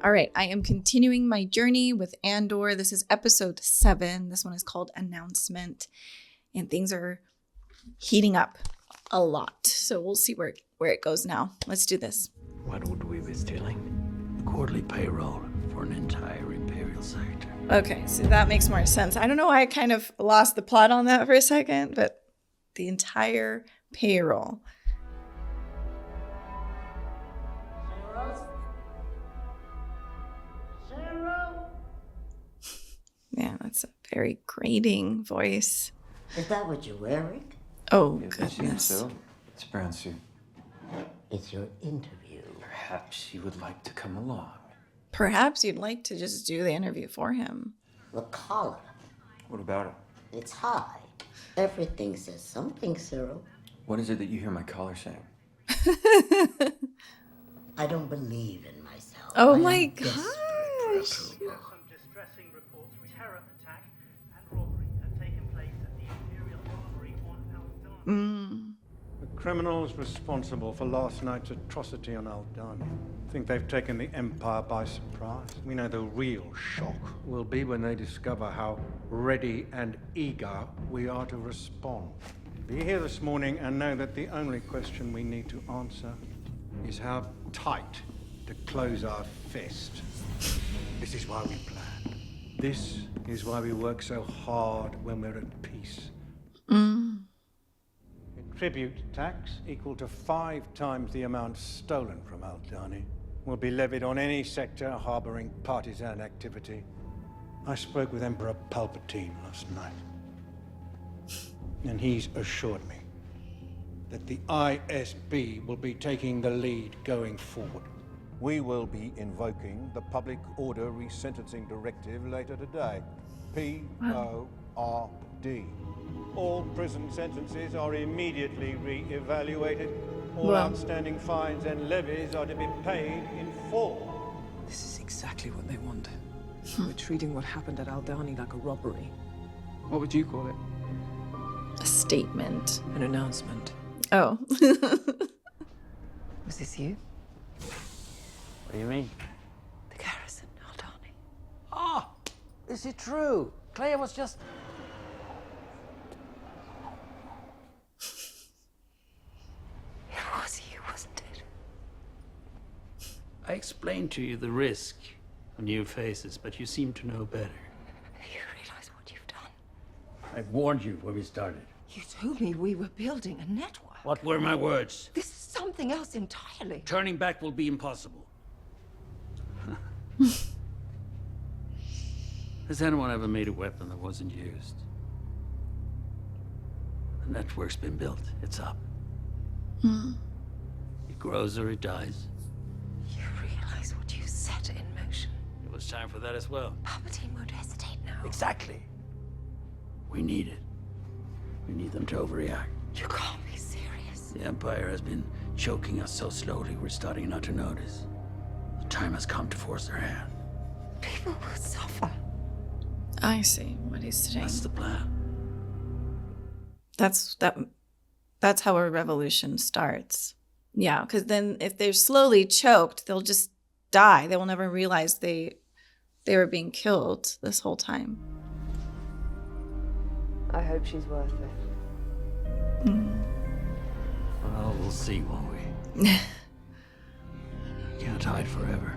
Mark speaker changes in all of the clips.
Speaker 1: All right, I am continuing my journey with Andor. This is episode 7. This one is called Announcement. And things are heating up a lot. So we'll see where it goes now. Let's do this.
Speaker 2: What would we be stealing? Quarterly payroll for an entire Imperial sector.
Speaker 1: Okay, so that makes more sense. I don't know why I kind of lost the plot on that for a second, but the entire payroll. Yeah, that's a very grating voice.
Speaker 3: Is that what you're wearing?
Speaker 1: Oh,
Speaker 4: Yes, I assume
Speaker 1: goodness.
Speaker 4: so. It's a brown suit.
Speaker 3: It's your interview.
Speaker 4: Perhaps you would like to come along.
Speaker 1: Perhaps you'd like to just do the interview for him.
Speaker 3: The collar.
Speaker 4: What about it?
Speaker 3: It's high. Everything says something, Cyril.
Speaker 4: What is it that you hear my collar saying?
Speaker 3: I don't believe in myself.
Speaker 1: Oh
Speaker 3: I am
Speaker 1: my
Speaker 3: desperate for
Speaker 1: gosh.
Speaker 3: approval.
Speaker 5: Some distressing reports of terror attack and robbery have taken place at the Imperial Armory on Aldana.
Speaker 6: The criminals responsible for last night's atrocity on Aldana think they've taken the Empire by surprise. We know the real shock will be when they discover how ready and eager we are to respond. Be here this morning and know that the only question we need to answer is how tight to close our fist. This is why we plan. This is why we work so hard when we're at peace. A tribute tax equal to 5 times the amount stolen from Aldani will be levied on any sector harboring partisan activity. I spoke with Emperor Palpatine last night, and he's assured me that the ISB will be taking the lead going forward.
Speaker 7: We will be invoking the Public Order Resentencing Directive later today. PORD. All prison sentences are immediately re-evaluated. All
Speaker 1: Wow.
Speaker 7: outstanding fines and levies are to be paid in full.
Speaker 8: This is exactly what they want. We're treating what happened at Aldani like a robbery.
Speaker 9: What would you call it?
Speaker 1: A statement.
Speaker 8: An announcement.
Speaker 1: Oh.
Speaker 8: Was this you?
Speaker 2: What do you mean?
Speaker 8: The garrison, Aldani.
Speaker 2: Ah! Is it true? Claire was just...
Speaker 8: It was you, wasn't it?
Speaker 2: I explained to you the risk of new faces, but you seem to know better.
Speaker 8: You realize what you've done?
Speaker 2: I warned you when we started.
Speaker 8: You told me we were building a network.
Speaker 2: What were my words?
Speaker 8: This is something else entirely.
Speaker 2: Turning back will be impossible. Has anyone ever made a weapon that wasn't used? The network's been built. It's up. It grows or it dies.
Speaker 8: You realize what you set in motion.
Speaker 2: It was time for that as well.
Speaker 8: Palpatine won't hesitate now.
Speaker 2: Exactly. We need it. We need them to overreact.
Speaker 8: You can't be serious.
Speaker 2: The Empire has been choking us so slowly, we're starting not to notice. The time has come to force their hand.
Speaker 8: People will suffer.
Speaker 1: I see what he's saying.
Speaker 2: That's the plan.
Speaker 1: That's how a revolution starts. Yeah, because then if they're slowly choked, they'll just die. They will never realize they were being killed this whole time.
Speaker 8: I hope she's worth it.
Speaker 2: Well, we'll see, won't we? Can't hide forever.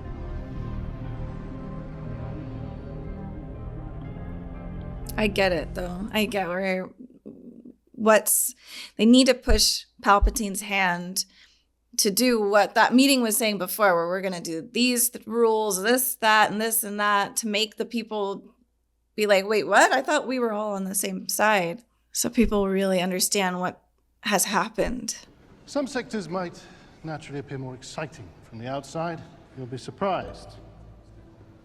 Speaker 1: I get it, though. I get where they need to push Palpatine's hand to do what that meeting was saying before, where we're going to do these rules, this, that, and this and that, to make the people be like, wait, what? I thought we were all on the same side. So people really understand what has happened.
Speaker 10: Some sectors might naturally appear more exciting from the outside. You'll be surprised.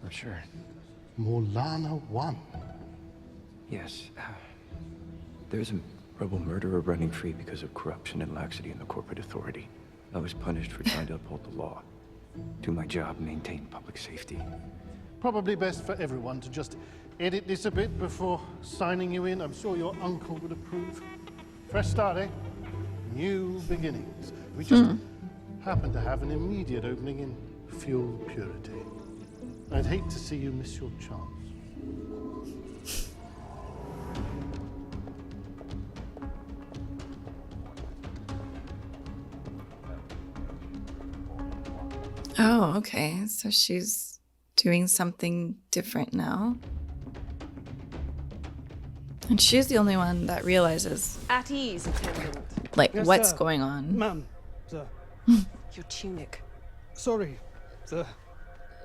Speaker 4: I'm sure.
Speaker 10: Morlana 1.
Speaker 4: Yes. There's a rebel murderer running free because of corruption and laxity in the corporate authority. I was punished for trying to uphold the law. Do my job, maintain public safety.
Speaker 10: Probably best for everyone to just edit this a bit before signing you in. I'm sure your uncle would approve. Fresh start, eh? New beginnings. We just happen to have an immediate opening in fuel purity. I'd hate to see you miss your chance.
Speaker 1: Oh, okay. So she's doing something different now. And she's the only one that realizes,
Speaker 8: At ease, attendant.
Speaker 1: like,
Speaker 9: Yes,
Speaker 1: what's
Speaker 9: sir.
Speaker 1: going on.
Speaker 9: Ma'am, sir.
Speaker 8: Your tunic.
Speaker 9: Sorry, sir.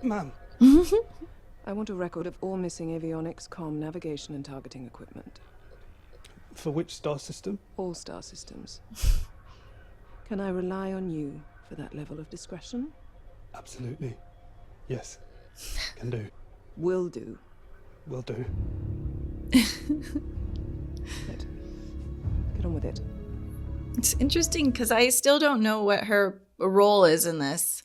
Speaker 9: Ma'am.
Speaker 8: I want a record of all missing avionics, comm, navigation, and targeting equipment.
Speaker 9: For which star system?
Speaker 8: All star systems. Can I rely on you for that level of discretion?
Speaker 9: Absolutely. Yes. Can do.
Speaker 8: Will do.
Speaker 9: Will do.
Speaker 8: Right. Get on with it.
Speaker 1: It's interesting because I still don't know what her role is in this.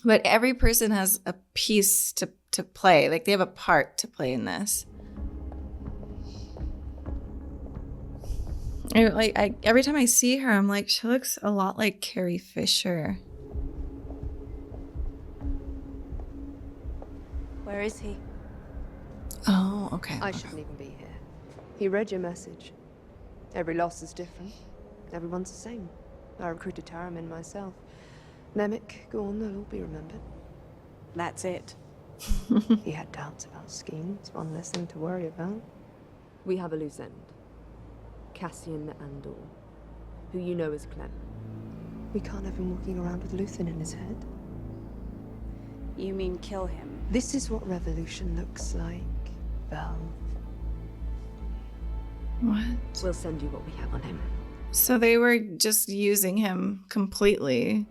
Speaker 1: But every person has a piece to play. Like, they have a part to play in this. Every time I see her, I'm like, she looks a lot like Carrie Fisher.
Speaker 11: Where is he?
Speaker 1: Oh, okay.
Speaker 11: I shouldn't even be here. He read your message. Every loss is different. Everyone's the same. I recruited RoninMan myself. Nemec, go on, they'll all be remembered.
Speaker 12: That's it.
Speaker 11: He had doubts about schemes, one less thing to worry about. We have a loose end. Cassian Andor, who you know as Clem. We can't have him walking around with Luthen in his head.
Speaker 12: You mean kill him?
Speaker 11: This is what revolution looks like, Val.
Speaker 1: What?
Speaker 11: We'll send you what we have on him.
Speaker 1: So they were just using him completely.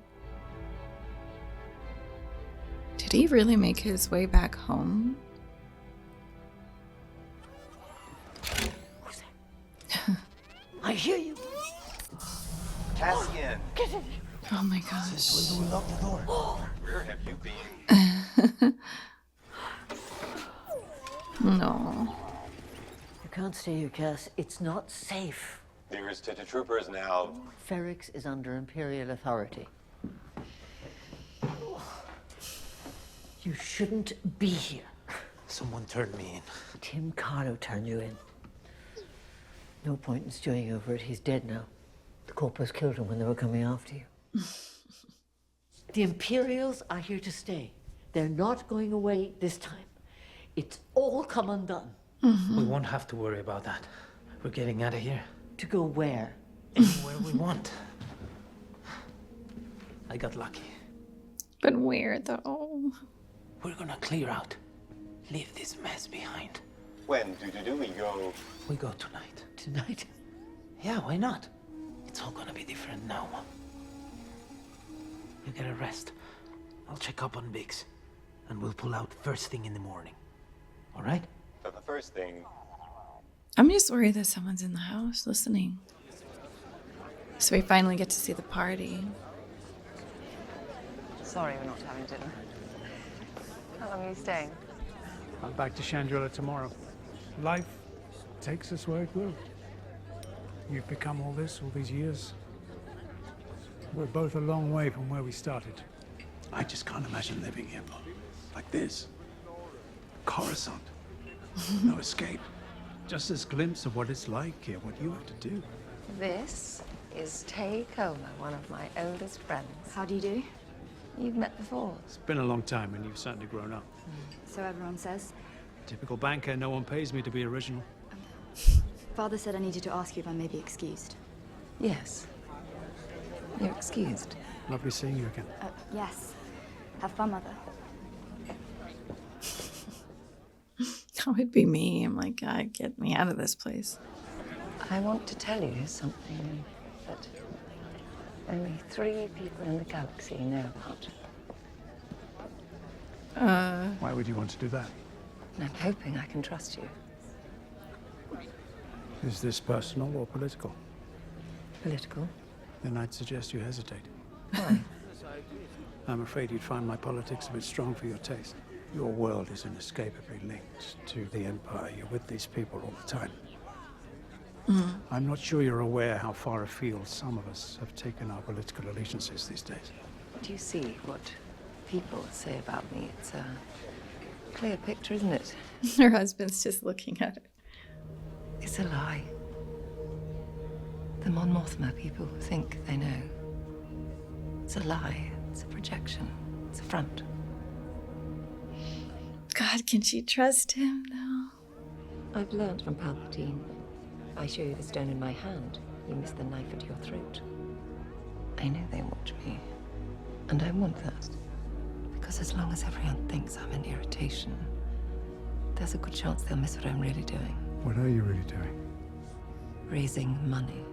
Speaker 1: Did he really make his way back home?
Speaker 3: I hear you.
Speaker 13: Cassian!
Speaker 1: Oh my gosh.
Speaker 13: When we lock the door. Where have you been?
Speaker 1: No.
Speaker 3: You can't stay here, Cass. It's not safe.
Speaker 13: Nearest to the troopers now.
Speaker 3: Ferrix is under Imperial authority. You shouldn't be here.
Speaker 2: Someone turned me in.
Speaker 3: Tim Carlo turned you in. No point in stewing over it. He's dead now. The Corpus killed him when they were coming after you. The Imperials are here to stay. They're not going away this time. It's all come undone.
Speaker 2: We won't have to worry about that. We're getting out of here.
Speaker 3: To go where?
Speaker 2: Anywhere we want. I got lucky.
Speaker 1: But where though?
Speaker 2: We're gonna clear out. Leave this mess behind.
Speaker 13: When do we go?
Speaker 2: We go tonight.
Speaker 3: Tonight?
Speaker 2: Yeah, why not? It's all gonna be different now. You get a rest. I'll check up on Biggs. And we'll pull out first thing in the morning. All right?
Speaker 13: But the first thing...
Speaker 1: I'm just worried that someone's in the house listening. So we finally get to see the party.
Speaker 11: Sorry we're not having dinner. How long are you staying?
Speaker 6: I'm back to Chandrila tomorrow. Life takes us where it will. You've become all this all these years. We're both a long way from where we started.
Speaker 2: I just can't imagine living here like this. Coruscant. No escape.
Speaker 6: Just this glimpse of what it's like here, what you have to do.
Speaker 11: This is Tay Comer, one of my oldest friends.
Speaker 12: How do you do?
Speaker 11: You've met before.
Speaker 6: It's been a long time and you've certainly grown up.
Speaker 12: So everyone says.
Speaker 6: Typical banker, no one pays me to be original.
Speaker 12: Father said I needed to ask you if I may be excused.
Speaker 11: Yes. You're excused.
Speaker 6: Lovely seeing you again.
Speaker 12: Yes. Have fun, Mother.
Speaker 1: That would be me. I'm like, God, get me out of this place.
Speaker 11: I want to tell you something that only 3 people in the galaxy know about.
Speaker 6: Why would you want to do that?
Speaker 11: And I'm hoping I can trust you.
Speaker 6: Is this personal or political?
Speaker 11: Political?
Speaker 6: Then I'd suggest you hesitate.
Speaker 11: Why?
Speaker 6: I'm afraid you'd find my politics a bit strong for your taste. Your world is inescapably linked to the Empire. You're with these people all the time. I'm not sure you're aware how far afield some of us have taken our political allegiances these days.
Speaker 11: Do you see what people say about me? It's Clear picture, isn't it?
Speaker 1: Her husband's just looking at her.
Speaker 11: It's a lie. The Mon Mothma people think they know. It's a lie. It's a projection. It's a front.
Speaker 1: God, can she trust him though?
Speaker 11: I've learned from Palpatine. I show you the stone in my hand, you miss the knife at your throat. I know they watch me, and I want that. Because as long as everyone thinks I'm an irritation, there's a good chance they'll miss what I'm really doing.
Speaker 2: What are you really doing?
Speaker 11: Raising money.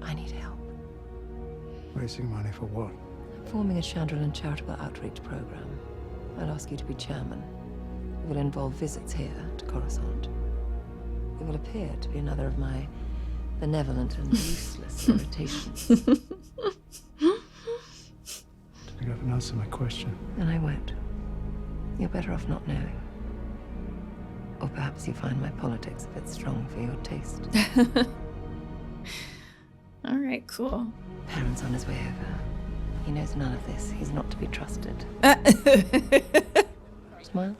Speaker 11: I need help.
Speaker 2: Raising money for what?
Speaker 11: Forming a Chandrilan charitable outreach program. I'll ask you to be chairman. It will involve visits here to Coruscant. It will appear to be another of my benevolent and useless irritations.
Speaker 2: You haven't answered my question.
Speaker 11: And I won't. You're better off not knowing. Or perhaps you find my politics a bit strong for your taste.
Speaker 1: All right, cool.
Speaker 11: Perrin's on his way over. He knows none of this. He's not to be trusted. Smile.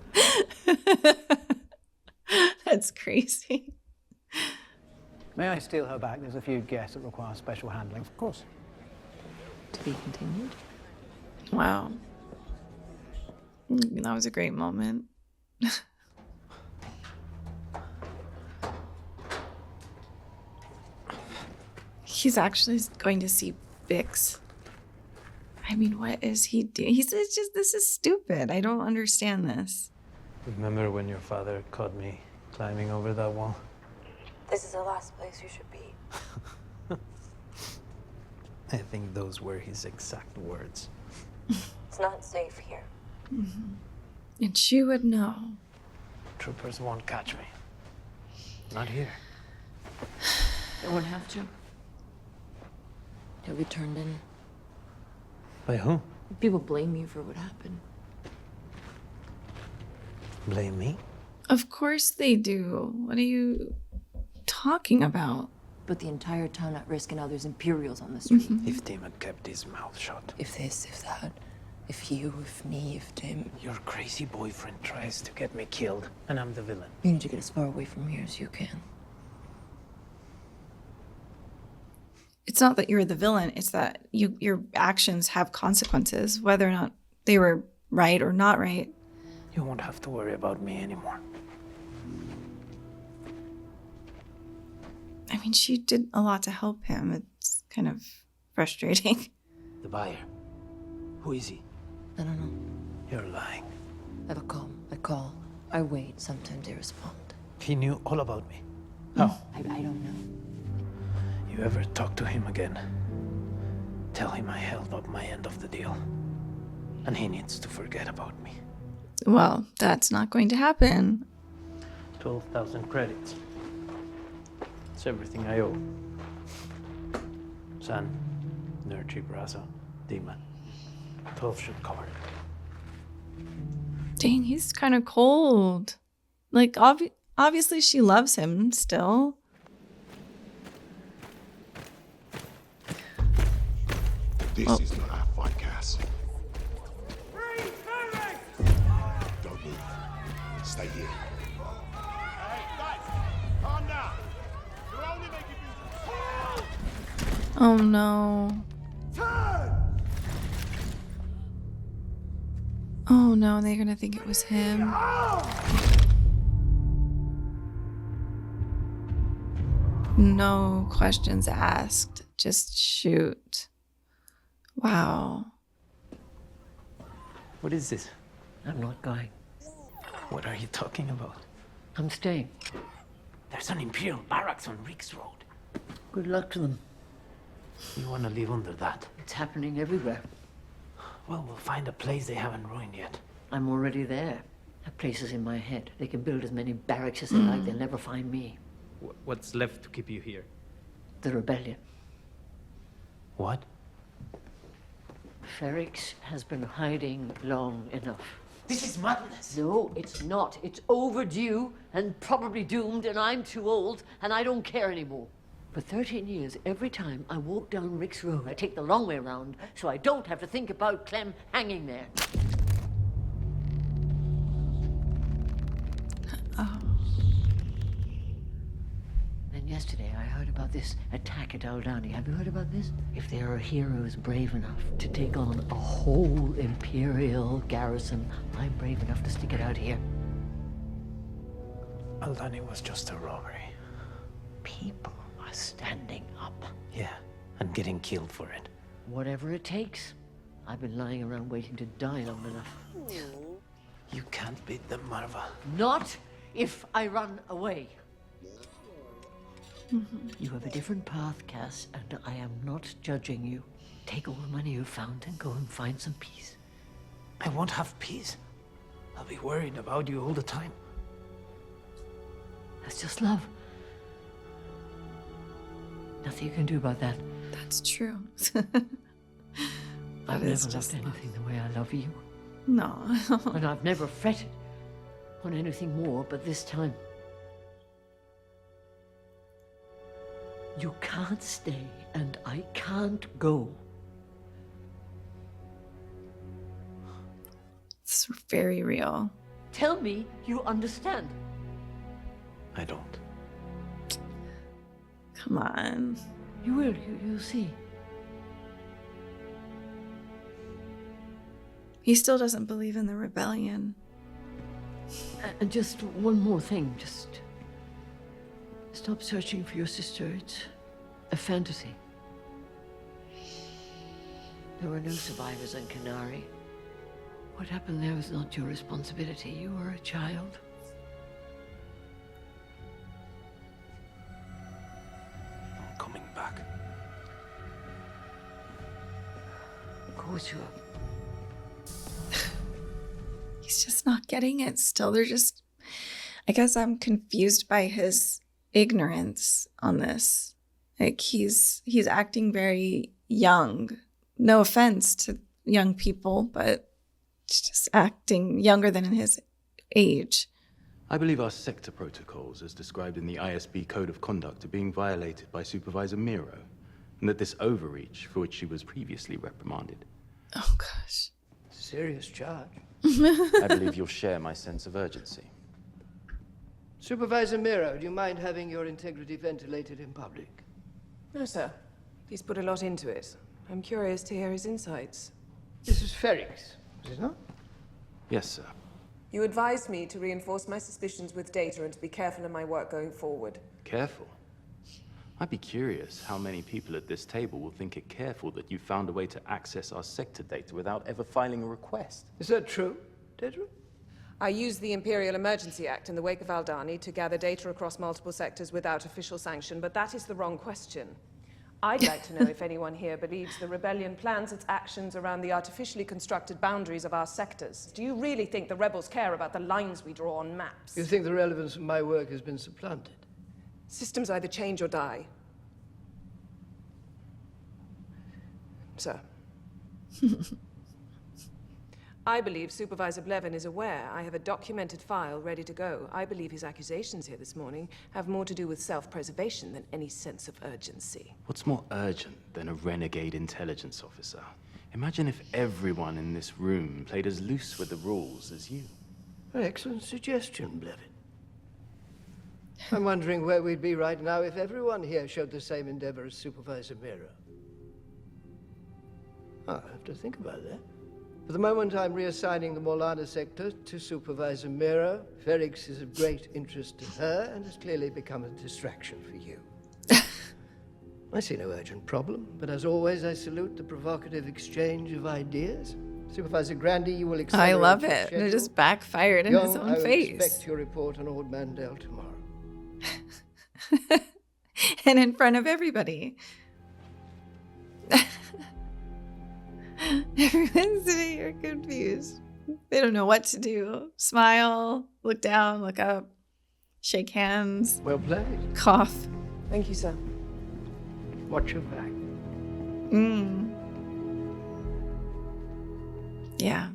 Speaker 1: That's crazy.
Speaker 14: May I steal her back? There's a few guests that require special handling. Of course.
Speaker 11: To be continued.
Speaker 1: Wow. That was a great moment. He's actually going to see Bix. I mean, what is he doing? He says, "Just this is stupid. I don't understand this."
Speaker 15: Remember when your father caught me climbing over that wall?
Speaker 11: This is the last place you should be.
Speaker 15: I think those were his exact words.
Speaker 11: It's not safe here.
Speaker 1: Mm-hmm. And she would know.
Speaker 15: Troopers won't catch me. Not here.
Speaker 11: They won't have to. He'll be turned in.
Speaker 15: By who?
Speaker 11: People blame you for what happened.
Speaker 15: Blame me?
Speaker 1: Of course they do. What are you talking about?
Speaker 11: Put the entire town at risk and now there's Imperials on the street.
Speaker 15: If Tim had kept his mouth shut.
Speaker 11: If this, if that. If you, if me, if Tim.
Speaker 15: Your crazy boyfriend tries to get me killed, and I'm the villain.
Speaker 11: You need to get as far away from here as you can.
Speaker 1: It's not that you're the villain. It's that your actions have consequences, whether or not they were right or not right.
Speaker 15: You won't have to worry about me anymore.
Speaker 1: I mean, she did a lot to help him. It's kind of frustrating.
Speaker 15: The buyer. Who is he?
Speaker 11: I don't know.
Speaker 15: You're lying.
Speaker 11: I have a call. I call. I wait. Sometimes they respond.
Speaker 15: He knew all about me. How?
Speaker 11: I don't know.
Speaker 15: You ever talk to him again, tell him I held up my end of the deal. And he needs to forget about me.
Speaker 1: Well, that's not going to happen.
Speaker 15: 12,000 credits. It's everything I owe. San, Nerchi, Brazo, Dima. 12 should cover it.
Speaker 1: Dang, he's kind of cold. Like, obviously she loves him still.
Speaker 16: This is not our fight, Cass. Don't move. Stay here.
Speaker 5: Hey, guys, calm down. You're only making things.
Speaker 1: Oh no. Oh no, they're gonna think it was him. No questions asked. Just shoot. Wow.
Speaker 15: What is this?
Speaker 3: I'm not going.
Speaker 15: What are you talking about?
Speaker 3: I'm staying.
Speaker 15: There's an Imperial barracks on Riggs Road.
Speaker 3: Good luck to them.
Speaker 15: You want to live under that?
Speaker 3: It's happening everywhere.
Speaker 15: Well, we'll find a place they haven't ruined yet.
Speaker 3: I'm already there. That place is in my head. They can build as many barracks as they like. They'll never find me.
Speaker 15: What's left to keep you here?
Speaker 3: The rebellion.
Speaker 15: What?
Speaker 3: Ferrix has been hiding long enough.
Speaker 15: This is madness.
Speaker 3: No, it's not. It's overdue and probably doomed, and I'm too old, and I don't care anymore. For 13 years, every time I walk down Rick's Road, I take the long way around, so I don't have to think about Clem hanging there. Yesterday, I heard about this attack at Aldani. Have you heard about this? If there are heroes brave enough to take on a whole Imperial garrison, I'm brave enough to stick it out here.
Speaker 15: Aldani was just a robbery.
Speaker 3: People are standing up.
Speaker 15: Yeah, and getting killed for it.
Speaker 3: Whatever it takes. I've been lying around waiting to die long enough.
Speaker 15: You can't beat them, Marva.
Speaker 3: Not if I run away. You have a different path, Cass, and I am not judging you. Take all the money you found and go and find some peace.
Speaker 15: I won't have peace. I'll be worried about you all the time.
Speaker 3: That's just love. Nothing you can do about that.
Speaker 1: That's true.
Speaker 3: I've
Speaker 1: That is
Speaker 3: never
Speaker 1: just
Speaker 3: loved anything the way I love you.
Speaker 1: No.
Speaker 3: And I've never fretted on anything more, but this time. You can't stay, and I can't go.
Speaker 1: It's very real.
Speaker 3: Tell me you understand.
Speaker 15: I don't.
Speaker 1: Come on.
Speaker 3: You will, you'll see.
Speaker 1: He still doesn't believe in the rebellion.
Speaker 3: And just one more thing, just stop searching for your sister. It's a fantasy. There were no survivors on Canary. What happened there was not your responsibility. You were a child.
Speaker 15: I'm coming back.
Speaker 3: Of course you are.
Speaker 1: He's just not getting it still. They're just, I guess I'm confused by his ignorance on this. Like he's acting very young. No offense to young people, but he's just acting younger than his age.
Speaker 17: I believe our sector protocols, as described in the ISB Code of Conduct, are being violated by Supervisor Miro, and that this overreach, for which she was previously reprimanded.
Speaker 1: Oh, gosh.
Speaker 15: Serious charge.
Speaker 17: I believe you'll share my sense of urgency.
Speaker 18: Supervisor Miro, do you mind having your integrity ventilated in public?
Speaker 8: No, sir. He's put a lot into it. I'm curious to hear his insights.
Speaker 18: This is Ferrix, is it not?
Speaker 17: Yes, sir.
Speaker 8: You advised me to reinforce my suspicions with data and to be careful in my work going forward.
Speaker 17: Careful? I'd be curious how many people at this table will think it careful that you found a way to access our sector data without ever filing a request.
Speaker 18: Is that true, Dedra?
Speaker 8: I used the Imperial Emergency Act in the wake of Aldani to gather data across multiple sectors without official sanction, but that is the wrong question. I'd like to know if anyone here believes the rebellion plans its actions around the artificially constructed boundaries of our sectors. Do you really think the rebels care about the lines we draw on maps?
Speaker 18: You think the relevance of my work has been supplanted?
Speaker 8: Systems either change or die. Sir. I believe Supervisor Blevin is aware I have a documented file ready to go. I believe his accusations here this morning have more to do with self-preservation than any sense of urgency.
Speaker 17: What's more urgent than a renegade intelligence officer? Imagine if everyone in this room played as loose with the rules as you.
Speaker 18: An excellent suggestion, Blevin. I'm wondering where we'd be right now if everyone here showed the same endeavor as Supervisor Miro. I'll have to think about that. For the moment, I'm reassigning the Morlana sector to Supervisor Miro. Ferrix is of great interest to her and has clearly become a distraction for you. I see no urgent problem, but as always, I salute the provocative exchange of ideas. Supervisor Grandy, you will accelerate
Speaker 1: I love
Speaker 18: your
Speaker 1: it.
Speaker 18: schedule.
Speaker 1: It just backfired in his
Speaker 18: Young,
Speaker 1: own
Speaker 18: I will
Speaker 1: face.
Speaker 18: expect your report on Old Mandel tomorrow.
Speaker 1: And in front of everybody. Everyone's sitting here confused. They don't know what to do. Smile, look down, look up, shake hands.
Speaker 18: Well played.
Speaker 1: Cough.
Speaker 8: Thank you, sir.
Speaker 18: Watch your back.
Speaker 1: Yeah,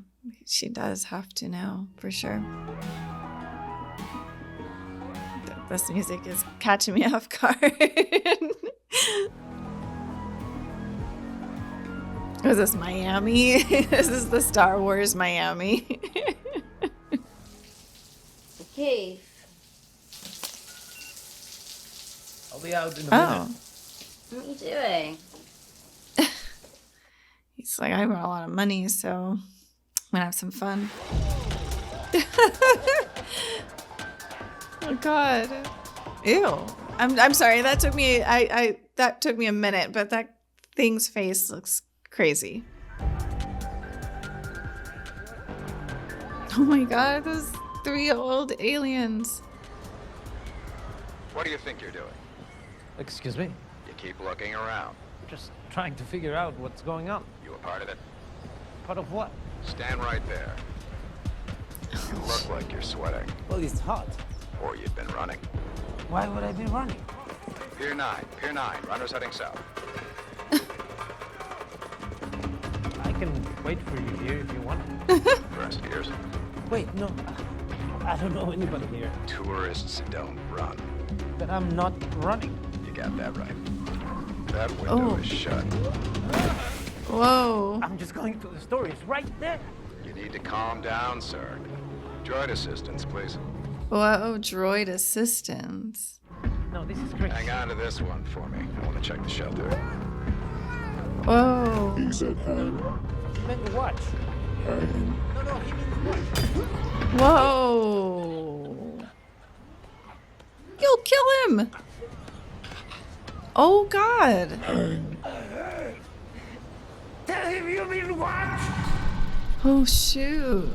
Speaker 1: she does have to know, for sure. This music is catching me off guard. Was this Miami? This is the Star Wars Miami.
Speaker 19: Okay.
Speaker 15: I'll be out in a minute.
Speaker 19: What are you doing?
Speaker 1: He's like, I have a lot of money, so I'm gonna have some fun. Oh God. Ew. I'm sorry. That took me that took me a minute, but that thing's face looks crazy. Oh my God, those 3 old aliens.
Speaker 20: What do you think you're doing?
Speaker 15: Excuse me?
Speaker 20: You keep looking around.
Speaker 15: Just trying to figure out what's going on.
Speaker 20: You a part of it?
Speaker 15: Part of what?
Speaker 20: Stand right there. You look like you're sweating.
Speaker 15: Well, it's hot.
Speaker 20: Or you've been running.
Speaker 15: Why would I be running?
Speaker 20: Pier 9, runners heading south.
Speaker 15: I can wait for you here if you want.
Speaker 20: The rest of yours.
Speaker 15: Wait, no. I don't know anybody here.
Speaker 20: Tourists don't run.
Speaker 15: But I'm not running.
Speaker 20: You got that right. That window is shut.
Speaker 1: Whoa.
Speaker 15: I'm just going to the store. It's right there.
Speaker 20: You need to calm down, sir. Droid assistance, please.
Speaker 1: Whoa, droid assistance.
Speaker 15: No, this is great.
Speaker 20: Hang on to this one for me. I want to check the shelter.
Speaker 1: Whoa.
Speaker 16: He said hang.
Speaker 15: He meant watch.
Speaker 16: Hang.
Speaker 15: No, he means watch.
Speaker 1: Whoa. You'll kill him. Oh God.
Speaker 16: Hang.
Speaker 15: Tell him you mean watch.
Speaker 1: Oh shoot.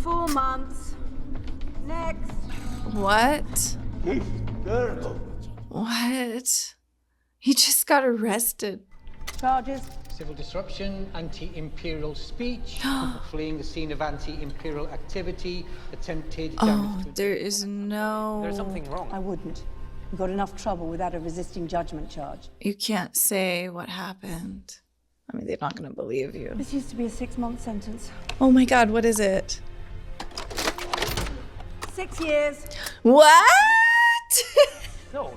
Speaker 19: 4 months. Next.
Speaker 1: What? What? He just got arrested.
Speaker 21: Charges: civil disruption, anti-imperial speech, fleeing the scene of anti-imperial activity, attempted damage to...
Speaker 1: There is no...
Speaker 15: There's something wrong.
Speaker 21: I wouldn't. You got enough trouble without a resisting judgment charge.
Speaker 1: You can't say what happened. I mean, they're not going to believe you.
Speaker 21: This used to be a 6-month sentence.
Speaker 1: Oh my God, what is it?
Speaker 21: 6 years.
Speaker 1: What?
Speaker 15: No,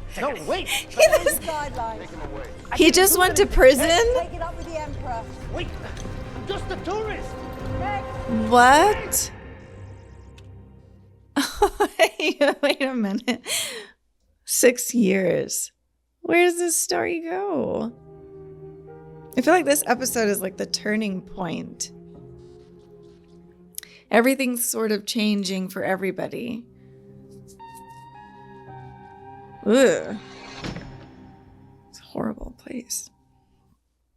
Speaker 15: wait.
Speaker 21: Guidelines.
Speaker 1: He just went to prison?
Speaker 21: Take it up with the Emperor.
Speaker 15: Wait, I'm just a tourist.
Speaker 1: What? Wait a minute. 6 years. Where does this story go? I feel like this episode is like the turning point. Everything's sort of changing for everybody. Ugh. It's a horrible place.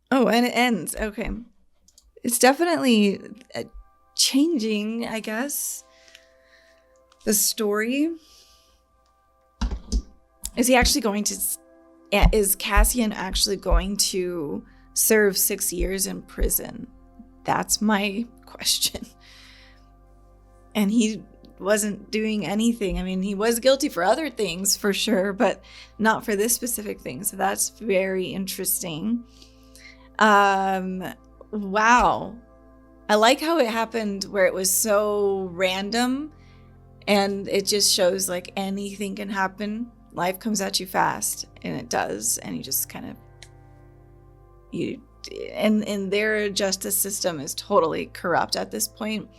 Speaker 1: Oh, and it ends. Okay. It's definitely changing, I guess. The story. Is he actually going to... Is Cassian actually going to serve 6 years in prison? That's my question. And he wasn't doing anything. I mean, he was guilty for other things for sure, but not for this specific thing. So that's very interesting. Wow. I like how it happened where it was so random and it just shows like anything can happen. Life comes at you fast, and it does, and you just kind of and their justice system is totally corrupt at this point.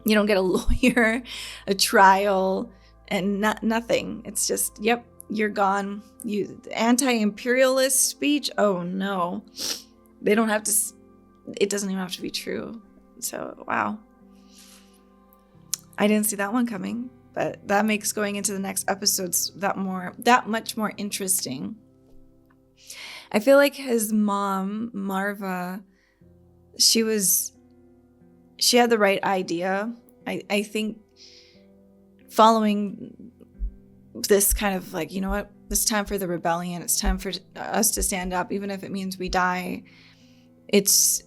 Speaker 1: You don't get a lawyer, a trial, and nothing. It's just, yep, you're gone. You anti-imperialist speech. Oh no, they don't have to. It doesn't even have to be true. So wow, I didn't see that one coming. But that makes going into the next episodes that much more interesting. I feel like his mom, Marva, she had the right idea. I think following this kind of like, you know what, it's time for the rebellion. It's time for us to stand up, even if it means we die. It's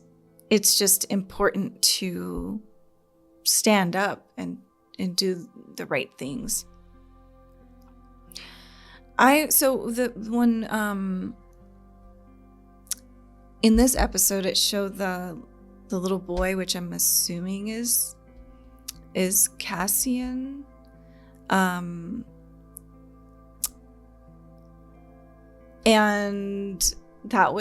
Speaker 1: just important to stand up and do the right things. So the one in this episode, it showed the little boy, which I'm assuming is Cassian. And that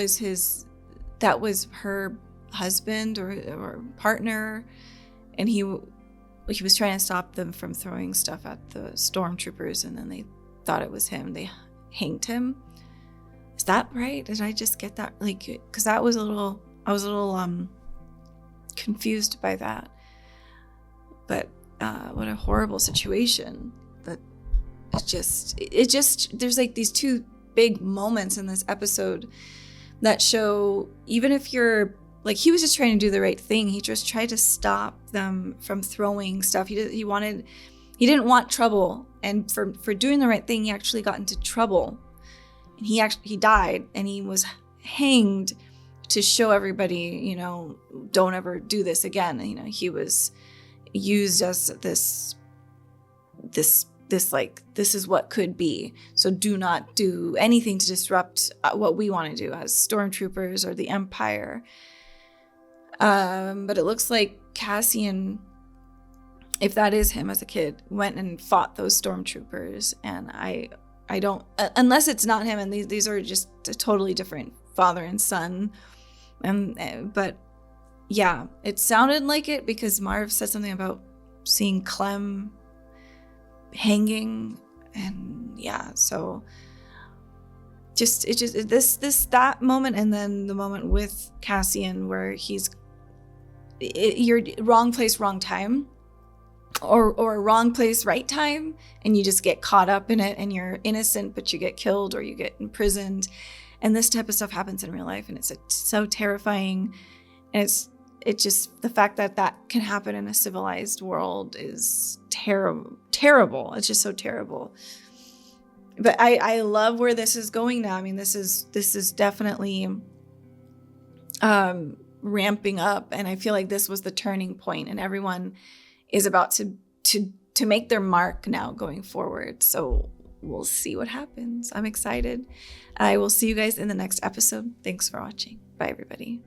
Speaker 1: was her husband or partner, and he was trying to stop them from throwing stuff at the stormtroopers, and then they thought it was him. They hanged him. Is that right? Did I just get that? Like, because I was a little confused by that. But what a horrible situation. That it just there's like these two big moments in this episode that show, even if you're like, he was just trying to do the right thing. He just tried to stop them from throwing stuff. He didn't want trouble, and for doing the right thing, he actually got into trouble, and he died, and he was hanged to show everybody, you know, don't ever do this again. You know, he was used as this like, this is what could be. So do not do anything to disrupt what we want to do as stormtroopers or the Empire. But it looks like Cassian, if that is him as a kid, went and fought those stormtroopers. And I don't, unless it's not him, and these are just a totally different father and son. But yeah, it sounded like it, because Marv said something about seeing Clem hanging, and yeah, so that moment, and then the moment with Cassian where you're wrong place, wrong time, or wrong place, right time, and you just get caught up in it, and you're innocent, but you get killed or you get imprisoned. And this type of stuff happens in real life, and it's so terrifying. And it just, the fact that can happen in a civilized world is terrible. It's just so terrible. But I love where this is going now. I mean, this is definitely ramping up, and I feel like this was the turning point, and everyone is about to make their mark now going forward. So we'll see what happens. I'm excited. I will see you guys in the next episode. Thanks for watching. Bye, everybody.